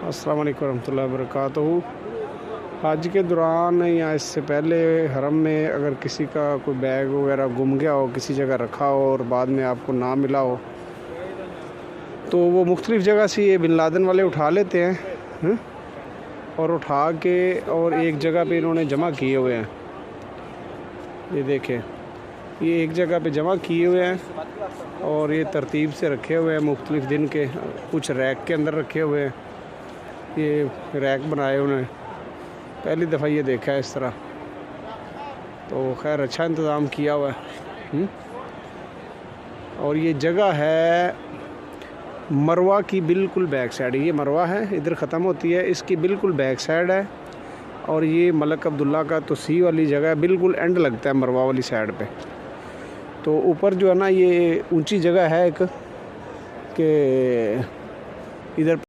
अस्सलाम वालेकुम रहमतुल्लाहि व बरकातहू। हज के दौरान या इससे पहले हरम में अगर किसी का कोई बैग वगैरह गुम गया हो, किसी जगह रखा हो और बाद में आपको ना मिला हो, तो वो मुख्तलिफ़ जगह से ये बिन लादेन वाले उठा लेते हैं और उठा के और एक जगह पे इन्होंने जमा किए हुए हैं। ये देखें, ये एक जगह पे जमा किए हुए हैं और ये तरतीब से रखे हुए हैं मुख्तलिफ़ दिन के। कुछ रैक के अंदर रखे हुए हैं, ये रैक बनाए उन्हें, पहली दफ़ा ये देखा है इस तरह। तो खैर अच्छा इंतज़ाम किया हुआ है। और ये जगह है मरवा की बिल्कुल बैक साइड। ये मरवा है, इधर ख़त्म होती है, इसकी बिल्कुल बैक साइड है। और ये मलक अब्दुल्ला का तोसी वाली जगह है, बिल्कुल एंड लगता है मरवा वाली साइड पे। तो ऊपर जो है ना, ये ऊंची जगह है एक, कि इधर